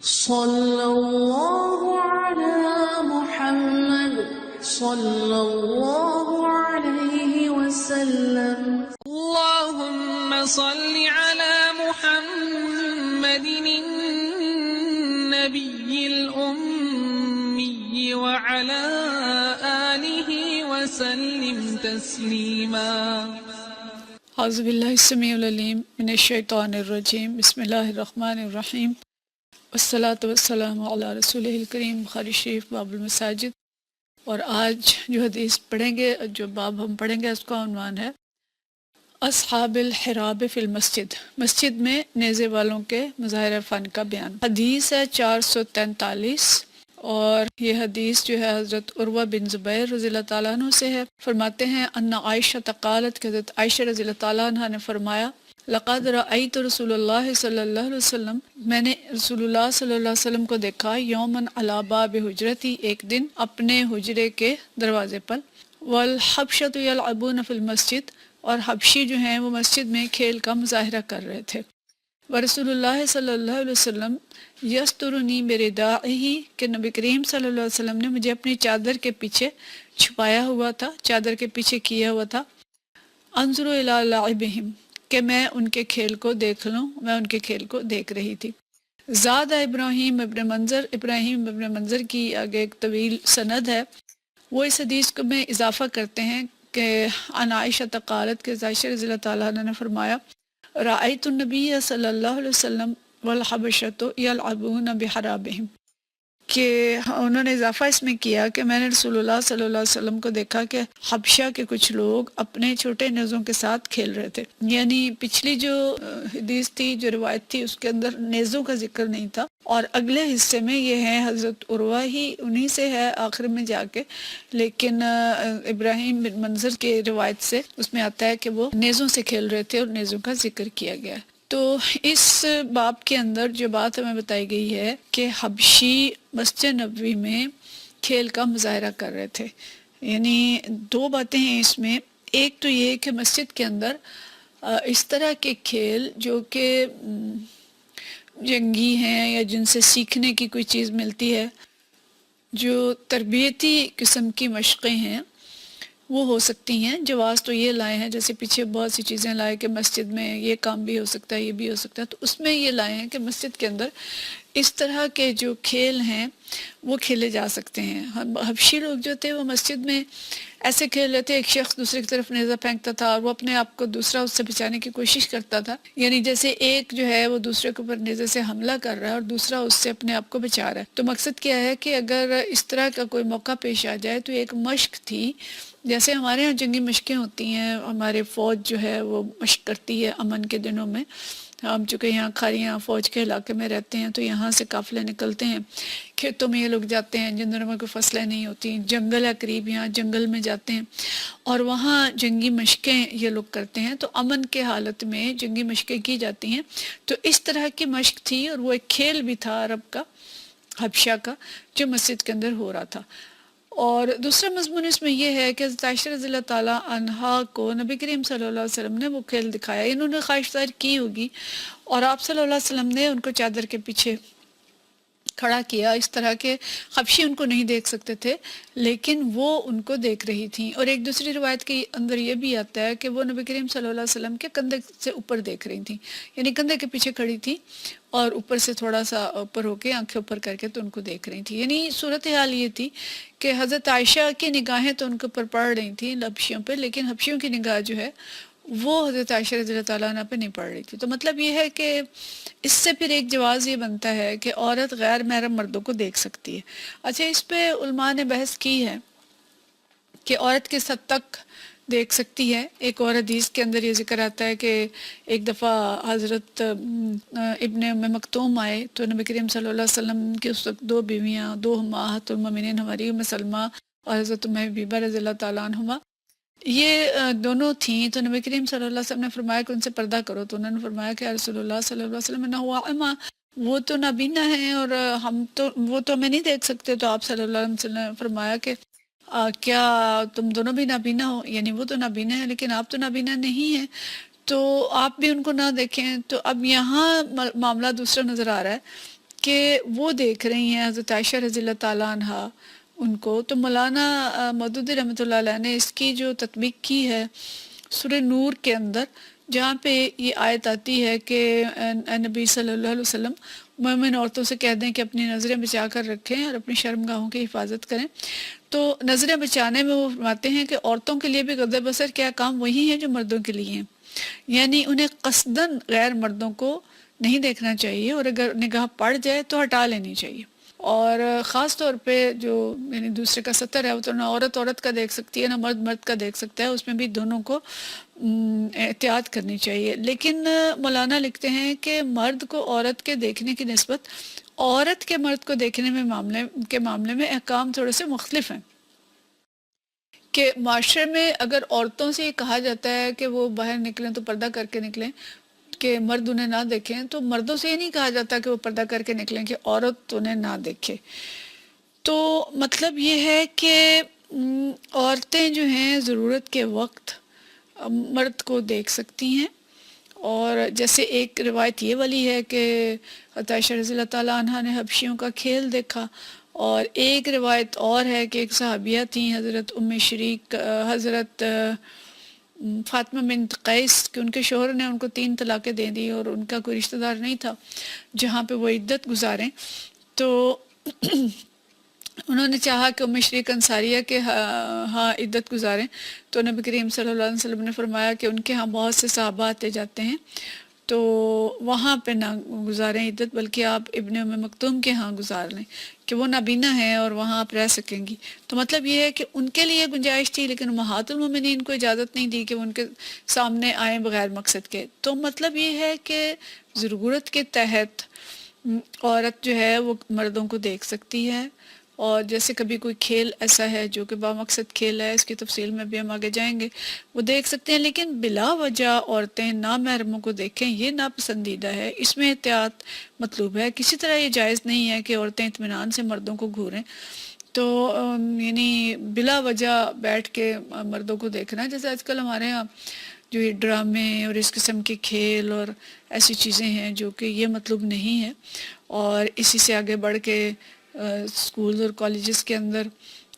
صلی اللہ علی محمد صلی اللہ علیہ وسلم. اللهم صل على محمد النبي الأمي وعلى آله وسلم تسليما. اعوذ باللہ السمیع العلیم من الشیطان الرجیم. بسم اللہ الرحمن الرحیم. والصلاة والسلام علی رسولہ الکریم. بخاری شریف باب المساجد. اور آج جو حدیث پڑھیں گے، جو باب ہم پڑھیں گے، اس کا عنوان ہے اصحاب الحراب فی المسجد، مسجد میں نیزے والوں کے مظاہرہ فن کا بیان. حدیث ہے 443، اور یہ حدیث جو ہے حضرت عروہ بن زبیر رضی اللہ تعالیٰ عنہ سے ہے. فرماتے ہیں ان عائشہ قالت، کہ حضرت عائشہ رضی اللہ تعالیٰ عنہ نے فرمایا لقد رأیت رسول اللہ صلی اللہ علیہ وسلم، میں نے رسول اللہ صلی اللہ علیہ وسلم کو دیکھا یومن علی باب حجرتی، ایک دن اپنے حجرے کے دروازے پر، والحبشۃ یلعبون فی المسجد، اور حبشی جو ہیں وہ مسجد میں کھیل کا مظاہرہ کر رہے تھے. ورسول اللہ صلی اللہ علیہ وسلم یسترنی برداعہ، کہ نبی کریم صلی اللہ علیہ وسلم نے مجھے اپنی چادر کے پیچھے چھپایا ہوا تھا، چادر کے پیچھے کیا ہوا تھا. انظر الی لعبہم، کہ میں ان کے کھیل کو دیکھ لوں، میں ان کے کھیل کو دیکھ رہی تھی. زاد ابراہیم ابن منظر، ابراہیم ابن منظر کی آگے ایک طویل سند ہے، وہ اس حدیث کو میں اضافہ کرتے ہیں کہ عن عائشہ قالت، کہ عائشہ رضی اللہ تعالیٰ عنہ نے فرمایا رأیت النبی صلی اللہ علیہ وسلم والحبشۃ یلعبون بحرابہم، کہ انہوں نے اضافہ اس میں کیا کہ میں نے رسول اللہ صلی اللہ علیہ وسلم کو دیکھا کہ حبشہ کے کچھ لوگ اپنے چھوٹے نیزوں کے ساتھ کھیل رہے تھے. یعنی پچھلی جو حدیث تھی، جو روایت تھی، اس کے اندر نیزوں کا ذکر نہیں تھا، اور اگلے حصے میں یہ ہے حضرت عروہ ہی انہی سے ہے آخر میں جا کے، لیکن ابراہیم بن منظر کے روایت سے اس میں آتا ہے کہ وہ نیزوں سے کھیل رہے تھے اور نیزوں کا ذکر کیا گیا ہے. تو اس باب کے اندر جو بات ہمیں بتائی گئی ہے کہ حبشی مسجد نبوی میں کھیل کا مظاہرہ کر رہے تھے. یعنی دو باتیں ہیں اس میں. ایک تو یہ کہ مسجد کے اندر اس طرح کے کھیل جو کہ جنگی ہیں یا جن سے سیکھنے کی کوئی چیز ملتی ہے، جو تربیتی قسم کی مشقیں ہیں، وہ ہو سکتی ہیں. جواز تو یہ لائے ہیں، جیسے پیچھے بہت سی چیزیں لائے کہ مسجد میں یہ کام بھی ہو سکتا ہے، یہ بھی ہو سکتا ہے، تو اس میں یہ لائے ہیں کہ مسجد کے اندر اس طرح کے جو کھیل ہیں وہ کھیلے جا سکتے ہیں. حبشی لوگ جو تھے وہ مسجد میں ایسے کھیل رہے تھے، ایک شخص دوسرے کی طرف نیزہ پھینکتا تھا اور وہ اپنے آپ کو دوسرا اس سے بچانے کی کوشش کرتا تھا. یعنی جیسے ایک جو ہے وہ دوسرے کے اوپر نیزے سے حملہ کر رہا ہے اور دوسرا اس سے اپنے آپ کو بچا رہا ہے. تو مقصد کیا ہے کہ اگر اس طرح کا کوئی موقع پیش آ جائے تو ایک مشق تھی، جیسے ہمارے ہاں جنگی مشقیں ہوتی ہیں، ہمارے فوج جو ہے وہ مشق کرتی ہے امن کے دنوں میں. ہم چونکہ یہاں کھاریاں فوج کے علاقے میں رہتے ہیں تو یہاں سے قافلے نکلتے ہیں، کھیتوں میں یہ لوگ جاتے ہیں جن دنوں میں کوئی فصلیں نہیں ہوتی، جنگل ہے قریب، یہاں جنگل میں جاتے ہیں اور وہاں جنگی مشقیں یہ لوگ کرتے ہیں. تو امن کے حالت میں جنگی مشقیں کی جاتی ہیں. تو اس طرح کی مشق تھی، اور وہ ایک کھیل بھی تھا عرب کا، حبشہ کا، جو مسجد کے اندر ہو رہا تھا. اور دوسرا مضمون اس میں یہ ہے کہ حضرت عائشہ رضی اللہ تعالیٰ عنہا کو نبی کریم صلی اللہ علیہ وسلم نے وہ کھیل دکھایا. انہوں نے خواہش ظاہر کی ہوگی اور آپ صلی اللہ علیہ وسلم نے ان کو چادر کے پیچھے کھڑا کیا. اس طرح کے حبشی ان کو نہیں دیکھ سکتے تھے لیکن وہ ان کو دیکھ رہی تھیں. اور ایک دوسری روایت کے اندر یہ بھی آتا ہے کہ وہ نبی کریم صلی اللہ علیہ وسلم کے کندھے سے اوپر دیکھ رہی تھیں، یعنی کندھے کے پیچھے کھڑی تھیں اور اوپر سے تھوڑا سا اوپر ہو کے آنکھیں اوپر کر کے تو ان کو دیکھ رہی تھی. یعنی صورتحال یہ تھی کہ حضرت عائشہ کی نگاہیں تو ان کے اوپر پڑ رہی تھیں حبشیوں پہ، لیکن حبشیوں کی نگاہ جو ہے وہ حضرت عائشہ رضی اللہ تعالیٰ عنہ پہ نہیں پڑ رہی تھی. تو مطلب یہ ہے کہ اس سے پھر ایک جواز یہ بنتا ہے کہ عورت غیر محرم مردوں کو دیکھ سکتی ہے. اچھا، اس پہ علماء نے بحث کی ہے کہ عورت کس حد تک دیکھ سکتی ہے. ایک اور حدیث کے اندر یہ ذکر آتا ہے کہ ایک دفعہ حضرت ابن ام مکتوم آئے تو نبی کریم صلی اللہ علیہ وسلم کے اس وقت دو بیویاں، دو امہات المومنین ہماری ام سلمہ اور حضرت ام حبیبہ رضی اللہ تعالیٰ عنہما، یہ دونوں تھیں. تو نبی کریم صلی اللہ علیہ وسلم نے فرمایا کہ ان سے پردہ کرو. تو انہوں نے فرمایا کہ رسول اللہ صلی اللہ علیہ وسلم نہ ہوا اما، وہ تو نابینا ہیں اور وہ تو ہمیں نہیں دیکھ سکتے. تو آپ صلی اللہ علیہ وسلم نے فرمایا کہ کیا تم دونوں بھی نابینا ہو؟ یعنی وہ تو نابینا ہے لیکن آپ تو نابینا نہیں ہیں، تو آپ بھی ان کو نہ دیکھیں. تو اب یہاں معاملہ دوسرا نظر آ رہا ہے کہ وہ دیکھ رہی ہیں حضرت عائشہ رضی اللہ تعالیٰ عنہ ان کو. تو مولانا مودودی رحمۃ اللہ علیہ نے اس کی جو تطبیق کی ہے سورہ نور کے اندر، جہاں پہ یہ آیت آتی ہے کہ اے نبی صلی اللہ علیہ وسلم مومن عورتوں سے کہہ دیں کہ اپنی نظریں بچا کر رکھیں اور اپنی شرمگاہوں کی حفاظت کریں. تو نظریں بچانے میں وہ فرماتے ہیں کہ عورتوں کے لیے بھی غض بصر کیا کام وہی ہے جو مردوں کے لیے ہیں، یعنی انہیں قصداً غیر مردوں کو نہیں دیکھنا چاہیے، اور اگر نگاہ پڑ جائے تو ہٹا لینی چاہیے. اور خاص طور پہ جو یعنی دوسرے کا ستر ہے وہ تو نہ عورت عورت کا دیکھ سکتی ہے نہ مرد مرد کا دیکھ سکتا ہے، اس میں بھی دونوں کو احتیاط کرنی چاہیے. لیکن مولانا لکھتے ہیں کہ مرد کو عورت کے دیکھنے کی نسبت عورت کے مرد کو دیکھنے میں معاملے میں احکام تھوڑے سے مختلف ہیں. کہ معاشرے میں اگر عورتوں سے یہ کہا جاتا ہے کہ وہ باہر نکلیں تو پردہ کر کے نکلیں، کہ مرد انہیں نہ دیکھیں، تو مردوں سے یہ نہیں کہا جاتا کہ وہ پردہ کر کے نکلیں کہ عورت انہیں نہ دیکھے. تو مطلب یہ ہے کہ عورتیں جو ہیں ضرورت کے وقت مرد کو دیکھ سکتی ہیں. اور جیسے ایک روایت یہ والی ہے کہ حضرت عائشہ رضی اللہ تعالیٰ عنہ نے حبشیوں کا کھیل دیکھا، اور ایک روایت اور ہے کہ ایک صحابیہ تھیں حضرت ام شریک، حضرت فاطمہ بنت قیس، کہ ان کے شوہر نے ان کو 3 طلاقیں دے دی اور ان کا کوئی رشتہ دار نہیں تھا جہاں پہ وہ عدت گزاریں. تو انہوں نے چاہا کہ ام شریک انصاریہ کے ہاں عدت گزاریں، تو نبی کریم صلی اللہ علیہ وسلم نے فرمایا کہ ان کے ہاں بہت سے صحابہ آتے جاتے ہیں، تو وہاں پہ نہ گزاریں عدت، بلکہ آپ ابن ام مکتوم کے ہاں گزار لیں کہ وہ نابینا ہیں اور وہاں آپ رہ سکیں گی. تو مطلب یہ ہے کہ ان کے لیے گنجائش تھی، لیکن امہات المومنین کو اجازت نہیں دی کہ وہ ان کے سامنے آئیں بغیر مقصد کے. تو مطلب یہ ہے کہ ضرورت کے تحت عورت جو ہے وہ مردوں کو دیکھ سکتی ہے. اور جیسے کبھی کوئی کھیل ایسا ہے جو کہ بامقصد کھیل ہے، اس کی تفصیل میں بھی ہم آگے جائیں گے، وہ دیکھ سکتے ہیں. لیکن بلا وجہ عورتیں نامحرموں کو دیکھیں یہ ناپسندیدہ ہے، اس میں احتیاط مطلوب ہے. کسی طرح یہ جائز نہیں ہے کہ عورتیں اطمینان سے مردوں کو گھوریں. تو یعنی بلا وجہ بیٹھ کے مردوں کو دیکھنا، جیسے آج کل ہمارے ہاں جو یہ ڈرامے اور اس قسم کے کھیل اور ایسی چیزیں ہیں جو کہ یہ مطلوب نہیں ہے. اور اسی سے آگے بڑھ کے اسکولز اور کالجز کے اندر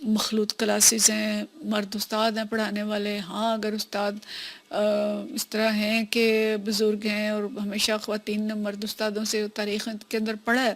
مخلوط کلاسز ہیں، مرد استاد ہیں پڑھانے والے. ہاں اگر استاد اس طرح ہیں کہ بزرگ ہیں اور ہمیشہ خواتین نے مرد استادوں سے تاریخ کے اندر پڑھا ہے،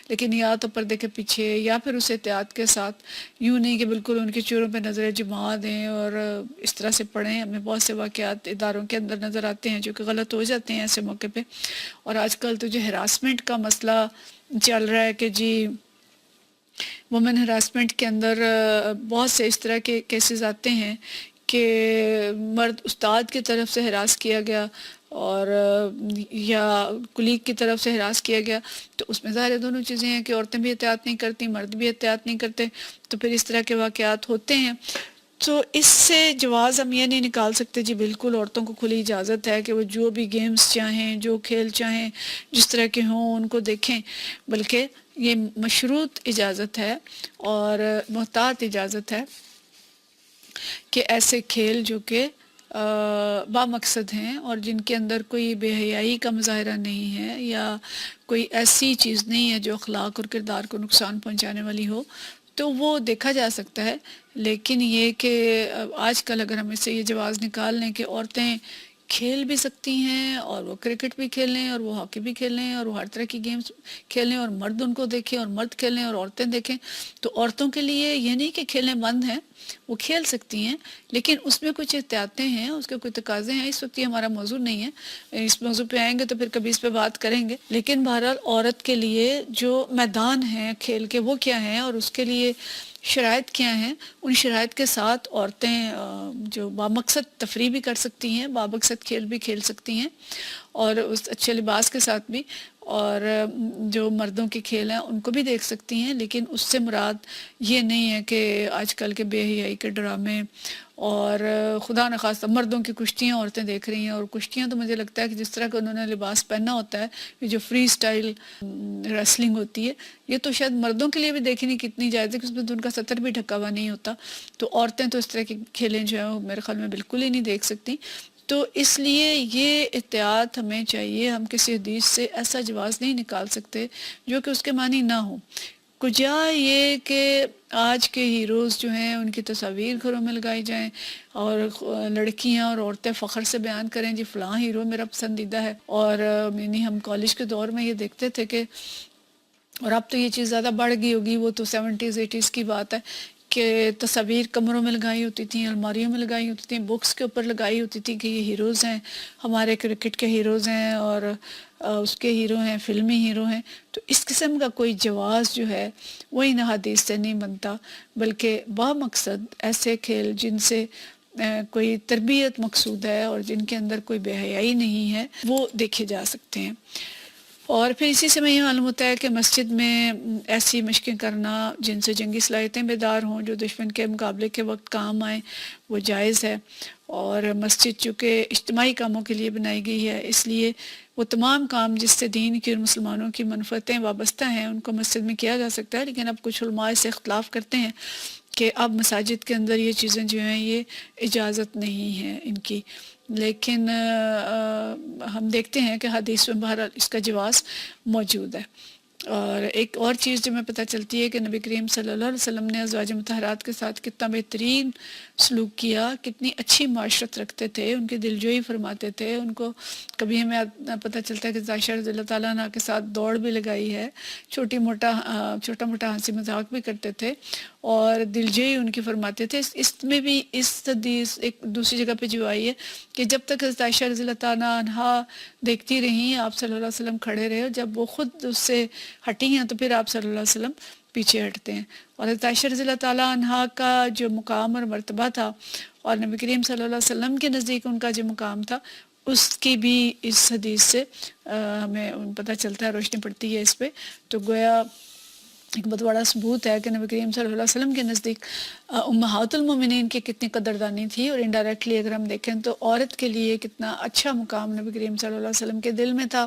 لیکن یا تو پردے کے پیچھے یا پھر اس احتیاط کے ساتھ، یوں نہیں کہ بالکل ان کے چوروں پہ نظر جما دیں اور اس طرح سے پڑھیں. ہمیں بہت سے واقعات اداروں کے اندر نظر آتے ہیں جو کہ غلط ہو جاتے ہیں ایسے موقع پہ. اور آج کل تو جو ہراسمنٹ کا مسئلہ چل رہا ہے کہ جی وومن ہراسمنٹ کے اندر بہت سے اس طرح کے کیسز آتے ہیں کہ مرد استاد کی طرف سے ہراس کیا گیا اور یا کلیگ کی طرف سے ہراس کیا گیا. تو اس میں ظاہر دونوں چیزیں ہیں کہ عورتیں بھی احتیاط نہیں کرتی، مرد بھی احتیاط نہیں کرتے، تو پھر اس طرح کے واقعات ہوتے ہیں. تو اس سے جواز ہم یہ نہیں نکال سکتے جی بالکل عورتوں کو کھلی اجازت ہے کہ وہ جو بھی گیمز چاہیں، جو کھیل چاہیں، جس طرح کے ہوں ان کو دیکھیں، بلکہ یہ مشروط اجازت ہے اور محتاط اجازت ہے کہ ایسے کھیل جو کہ بامقصد ہیں اور جن کے اندر کوئی بے حیائی کا مظاہرہ نہیں ہے یا کوئی ایسی چیز نہیں ہے جو اخلاق اور کردار کو نقصان پہنچانے والی ہو، تو وہ دیکھا جا سکتا ہے. لیکن یہ کہ آج کل اگر ہم اس سے یہ جواز نکال لیں کہ عورتیں کھیل بھی سکتی ہیں اور وہ کرکٹ بھی کھیل لیں اور وہ ہاکی بھی کھیل لیں اور وہ ہر طرح کی گیمز کھیل لیں اور مرد ان کو دیکھیں اور مرد کھیلیں اور عورتیں دیکھیں، تو عورتوں کے لیے یہ نہیں کہ کھیلیں بند ہیں، وہ کھیل سکتی ہیں، لیکن اس میں کچھ احتیاطیں ہیں، اس کے کوئی تقاضے ہیں. اس وقت یہ ہمارا موضوع نہیں ہے، اس موضوع پہ آئیں گے تو پھر کبھی اس پہ بات کریں گے. لیکن بہرحال عورت کے لیے جو میدان ہیں کھیل کے وہ کیا ہیں اور اس کے لیے شرائط کیا ہیں، ان شرائط کے ساتھ عورتیں جو بامقصد تفریح بھی کر سکتی ہیں، بامقصد کھیل بھی کھیل سکتی ہیں اور اس اچھے لباس کے ساتھ بھی، اور جو مردوں کے کھیل ہیں ان کو بھی دیکھ سکتی ہیں. لیکن اس سے مراد یہ نہیں ہے کہ آج کل کے بے حیائی کے ڈرامے اور خدا نخواستہ مردوں کی کشتیاں عورتیں دیکھ رہی ہیں. اور کشتیاں تو مجھے لگتا ہے کہ جس طرح کا انہوں نے لباس پہننا ہوتا ہے، یہ جو فری سٹائل ریسلنگ ہوتی ہے، یہ تو شاید مردوں کے لیے بھی دیکھنی کتنی جائز ہے کہ اس میں تو ان کا سطر بھی ڈھکا ہوا نہیں ہوتا. تو عورتیں تو اس طرح کے کھیلیں جو ہیں وہ میرے خیال میں بالکل ہی نہیں دیکھ سکتی. تو اس لیے یہ احتیاط ہمیں چاہیے، ہم کسی حدیث سے ایسا جواز نہیں نکال سکتے جو کہ اس کے معنی نہ ہو۔ کجا یہ کہ آج کے ہیروز جو ہیں ان کی تصاویر گھروں میں لگائی جائیں اور لڑکیاں اور عورتیں فخر سے بیان کریں جی فلاں ہیرو میرا پسندیدہ ہے، اور یعنی ہم کالج کے دور میں یہ دیکھتے تھے کہ، اور اب تو یہ چیز زیادہ بڑھ گئی ہوگی، وہ تو 70s 80s کی بات ہے کہ تصاویر کمروں میں لگائی ہوتی تھیں، الماریوں میں لگائی ہوتی تھیں، بکس کے اوپر لگائی ہوتی تھی کہ یہ ہیروز ہیں، ہمارے کرکٹ کے ہیروز ہیں اور اس کے ہیرو ہیں، فلمی ہیرو ہیں۔ تو اس قسم کا کوئی جواز جو ہے وہ ان حدیث سے نہیں بنتا، بلکہ بامقصد ایسے کھیل جن سے کوئی تربیت مقصود ہے اور جن کے اندر کوئی بے حیائی نہیں ہے وہ دیکھے جا سکتے ہیں۔ اور پھر اسی سے میں یہ معلوم ہوتا ہے کہ مسجد میں ایسی مشقیں کرنا جن سے جنگی صلاحیتیں بیدار ہوں، جو دشمن کے مقابلے کے وقت کام آئیں، وہ جائز ہے۔ اور مسجد چونکہ اجتماعی کاموں کے لیے بنائی گئی ہے، اس لیے وہ تمام کام جس سے دین کی اور مسلمانوں کی منفعتیں وابستہ ہیں ان کو مسجد میں کیا جا سکتا ہے، لیکن اب کچھ علماء سے اختلاف کرتے ہیں کہ اب مساجد کے اندر یہ چیزیں جو ہیں یہ اجازت نہیں ہے ان کی، لیکن ہم دیکھتے ہیں کہ حدیث میں بہرحال اس کا جواز موجود ہے۔ اور ایک اور چیز جو میں پتہ چلتی ہے کہ نبی کریم صلی اللہ علیہ وسلم نے ازواج مطہرات کے ساتھ کتنا بہترین سلوک کیا، کتنی اچھی معاشرت رکھتے تھے، ان کی دلجوئی فرماتے تھے، ان کو کبھی ہمیں پتہ چلتا ہے کہ عائشہ رضی اللہ تعالیٰ عنہ کے ساتھ دوڑ بھی لگائی ہے، چھوٹا موٹا ہنسی مذاق بھی کرتے تھے اور دلجوئی ان کی فرماتے تھے۔ اس میں بھی اس حدیث ایک دوسری جگہ پہ جو آئی ہے کہ جب تک عائشہ رضی اللہ تعالیٰ عنہ دیکھتی رہیں آپ صلی اللہ علیہ وسلم کھڑے رہے، اور جب وہ خود اس سے ہٹی ہیں تو پھر آپ صلی اللہ علیہ وسلم پیچھے ہٹتے ہیں۔ اور عائشہ رضی اللہ تعالیٰ عنہ کا جو مقام اور مرتبہ تھا اور نبی کریم صلی اللہ علیہ وسلم کے نزدیک ان کا جو مقام تھا، اس کی بھی اس حدیث سے ہمیں پتہ چلتا ہے، روشنی پڑتی ہے اس پہ۔ تو گویا ایک بہت بڑا ثبوت ہے کہ نبی کریم صلی اللہ علیہ وسلم کے نزدیک امہات المومنین کی کتنی قدردانی تھی، اور انڈائریکٹلی اگر ہم دیکھیں تو عورت کے لیے کتنا اچھا مقام نبی کریم صلی اللہ علیہ وسلم کے دل میں تھا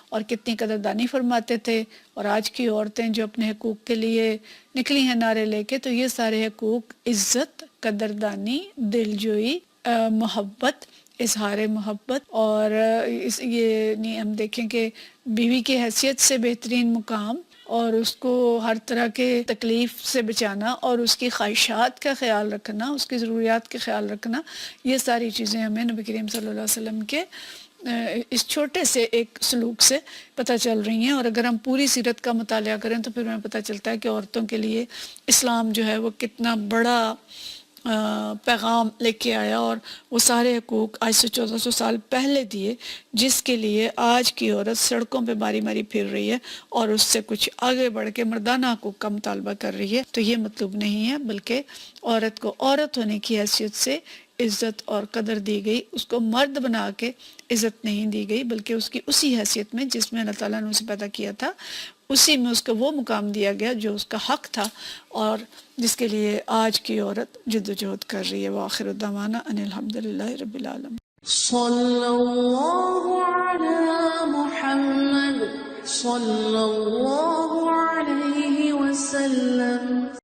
اور کتنی قدردانی فرماتے تھے۔ اور آج کی عورتیں جو اپنے حقوق کے لیے نکلی ہیں نعرے لے کے، تو یہ سارے حقوق عزت، قدردانی، دلجوئی، محبت، اظہار محبت، اور یہ ہم دیکھیں کہ بیوی کی حیثیت سے بہترین مقام اور اس کو ہر طرح کے تکلیف سے بچانا اور اس کی خواہشات کا خیال رکھنا، اس کی ضروریات کا خیال رکھنا، یہ ساری چیزیں ہمیں نبی کریم صلی اللہ علیہ وسلم کے اس چھوٹے سے ایک سلوک سے پتہ چل رہی ہیں۔ اور اگر ہم پوری سیرت کا مطالعہ کریں تو پھر ہمیں پتہ چلتا ہے کہ عورتوں کے لیے اسلام جو ہے وہ کتنا بڑا پیغام لے کے آیا، اور وہ سارے حقوق آج سے 1400 سال پہلے دیے جس کے لیے آج کی عورت سڑکوں پہ ماری ماری پھر رہی ہے اور اس سے کچھ آگے بڑھ کے مردانہ حقوق کا مطالبہ کر رہی ہے۔ تو یہ مطلوب نہیں ہے، بلکہ عورت کو عورت ہونے کی حیثیت سے عزت اور قدر دی گئی، اس کو مرد بنا کے عزت نہیں دی گئی، بلکہ اس کی اسی حیثیت میں جس میں اللہ تعالیٰ نے اسے پیدا کیا تھا، اسی میں اس کو وہ مقام دیا گیا جو اس کا حق تھا اور جس کے لیے آج کی عورت جد و جہد کر رہی ہے۔ وآخر دعوانا ان الحمدللہ رب العالمین۔ صلی اللہ علی محمد صلی اللہ علیہ وسلم۔